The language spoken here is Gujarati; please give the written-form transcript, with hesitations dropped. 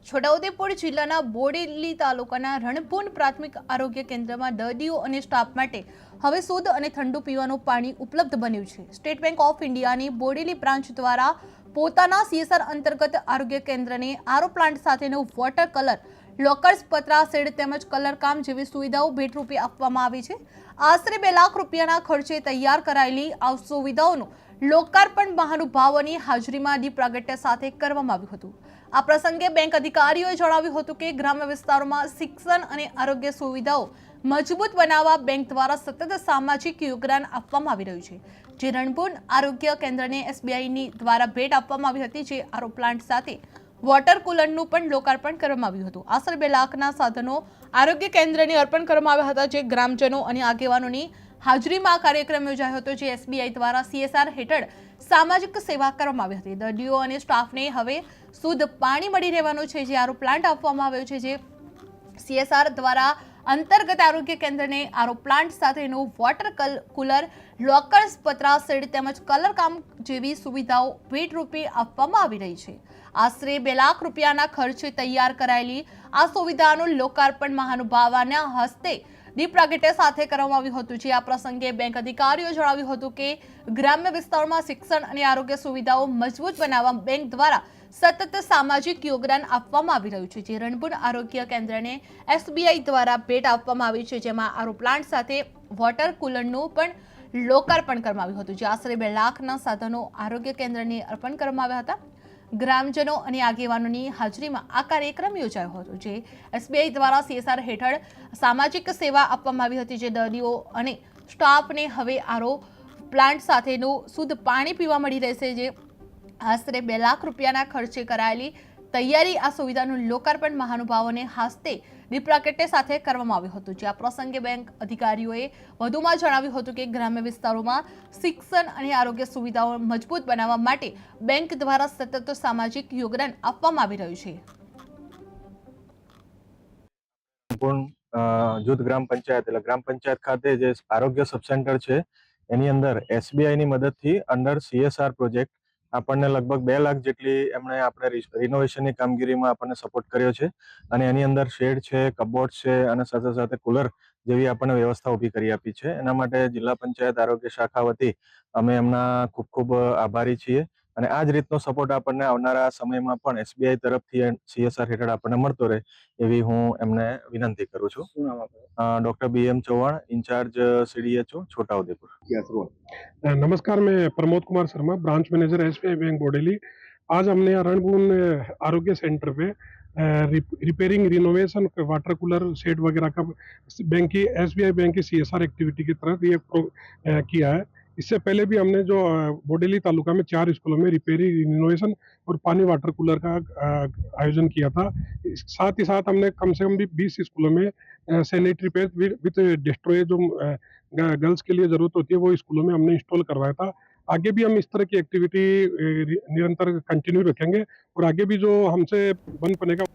છોટાઉદેપુર જિલ્લાના બોડેલી તાલુકાના રણપુર પ્રાથમિક આરોગ્ય કેન્દ્રમાં દર્દીઓ અને સ્ટાફ માટે હવે શુદ્ધ અને ઠંડુ પીવાનું પાણી ઉપલબ્ધ બન્યું છે। સ્ટેટ બેંક ઓફ ઇન્ડિયાની બોડેલી બ્રાન્ચ દ્વારા પોતાના CSR અંતર્ગત આરોગ્ય કેન્દ્રને આરો પ્લાન્ટ સાથેનું વોટર કલર, લોકર્સ, પતરા શેડ તેમજ કલર કામ જેવી સુવિધાઓ ભેટરૂપે આપવામાં આવી છે। આશરે 2 લાખ રૂપિયાના ખર્ચે તૈયાર કરાયેલી આ સુવિધાઓનું લોકાર્પણ મહાનુભાવોની હાજરીમાં દીપ પ્રાગટ્ય સાથે કરવામાં આવ્યું હતું। આ પ્રસંગે બેંક અધિકારીઓએ જણાવ્યું હતું કે ગ્રામ્ય વિસ્તારોમાં શિક્ષણ અને આરોગ્ય સુવિધાઓ મજબૂત બનાવવા બેંક દ્વારા સતત સામાજિક યોગદાન આપવામાં આવી રહ્યું છે। જે રણપુર આરોગ્ય કેન્દ્રને SBI દ્વારા ભેટ આપવામાં આવી હતી, જે આરો પ્લાન્ટ સાથે વોટર કુલરનું પણ લોકાર્પણ કરવામાં આવ્યું હતું। આશરે 2 લાખના સાધનો આરોગ્ય કેન્દ્રને અર્પણ કરવામાં આવ્યા હતા, જે ગ્રામજનો અને આગેવાનોની હાજરીમાં કાર્યક્રમ યોજાયો હતો, જે SBI દ્વારા CSR હેઠળ સામાજિક સેવા કરવામાં આવી હતી। દર્દીઓ અને સ્ટાફને હવે શુદ્ધ પાણી મળી રહેવાનું છે, જે આરો પ્લાન્ટ આપવામાં આવ્યો છે, જે CSR દ્વારા અંતર્ગત આરોગ્ય કેન્દ્રને આરો પ્લાન્ટ સાથેનું વોટર કુલર, લોકર્સ, પતરા શેડ તેમજ કલર કામ જેવી સુવિધાઓ ભેટરૂપે આપવામાં આવી રહી છે। આશરે 2 લાખ રૂપિયાના ખર્ચે તૈયાર કરાયેલી આ સુવિધાનું લોકાર્પણ મહાનુભાવોના હસ્તે દીપ પ્રાગટ્ય સાથે કરવામાં આવ્યું હતું। જે આ પ્રસંગે બેંક અધિકારીઓ જણાવ્યું હતું કે ગ્રામ્ય વિસ્તારોમાં શિક્ષણ અને આરોગ્ય સુવિધાઓ મજબૂત બનાવવા બેંક દ્વારા સતત સામાજિક યોગદાન આપવામાં આવી રહ્યું છે। જે રણપુર આરોગ્ય કેન્દ્રને SBI દ્વારા ભેટ આપવામાં આવી છે, જેમાં આરો પ્લાન્ટ સાથે વોટર કુલરનું પણ લોકાર્પણ કરવામાં આવ્યું હતું, જે આશરે 2 લાખના સાધનો આરોગ્ય કેન્દ્રને અર્પણ કરવામાં આવ્યા હતા। ગ્રામજનો અને આગેવાનોની હાજરીમાં આ કાર્યક્રમ યોજાયો હતો, જે SBI દ્વારા CSR હેઠળ સામાજિક સેવા આપવામાં આવી હતી। જે દર્દીઓ અને સ્ટાફને હવે આરો પ્લાન્ટ સાથેનું શુદ્ધ પાણી પીવા મળી રહેશે। જે આશરે 2 લાખ રૂપિયાના ખર્ચે કરાયેલી તૈયારી આ સુવિધાનું લોકાર્પણ મહાનુભાવોને હસ્તે દીપ પ્રાગટ્ય સાથે કરવામાં આવ્યું હતું। જે આ પ્રસંગે બેંક અધિકારીઓએ વધુમાં જણાવ્યું હતું કે ગ્રામ્ય વિસ્તારોમાં શિક્ષણ અને આરોગ્ય સુવિધાઓ મજબૂત બનાવવા માટે બેંક દ્વારા સતત સામાજિક યોગદાન આપવામાં આવી રહ્યું છે। જૂથ ગ્રામ પંચાયત એટલે ગ્રામ પંચાયત ખાતે જે આરોગ્ય સબ સેન્ટર છે, એની અંદર SBI ની મદદથી અંડર CSR પ્રોજેક્ટ આપણને લગભગ 2 લાખ જેટલી એમણે આપણે રિનોવેશનની કામગીરીમાં આપણને સપોર્ટ કર્યો છે। અને એની અંદર શેડ છે, કબોર્ડ છે અને સાથે સાથે કુલર જેવી આપણને વ્યવસ્થા ઊભી કરી આપી છે। એના માટે જિલ્લા પંચાયત આરોગ્ય શાખા વતી અમે એમના ખૂબ ખૂબ આભારી છીએ। અને આ જ રીતનો સપોર્ટ આપણને આવનારા સમયમાં પણ SBI તરફથી CSR હેઠળ આપણને મળતો રહે એવી હું એમને વિનંતી કરું છું। શું નામ આપનું? Doctor BM Chauhan, incharge CDHO Chhotaudepur. नमस्कार, मैं Pramod Kumar Sharma, branch manager SBI bank Bodeli. आज हमने रणपुर आरोग्य सेंटर पे repairing, renovation, water cooler, shed वगैरह का बैंक की SBI बैंक की CSR एक्टिविटी की तरफ ये किया है। इससे पहले भी हमने जो बोडेली तालुका में 4 स्कूलों में रिपेयरिंग, रिनोवेशन और पानी वाटर कूलर का आयोजन किया था। साथ ही साथ हमने कम से कम भी 20 स्कूलों में सैनिटरी पैड विथ डिस्ट्रॉय जो गर्ल्स के लिए जरूरत होती है वो स्कूलों में हमने इंस्टॉल करवाया था। आगे भी हम इस तरह की एक्टिविटी निरंतर कंटिन्यू रखेंगे और आगे भी जो हमसे बन पड़ेगा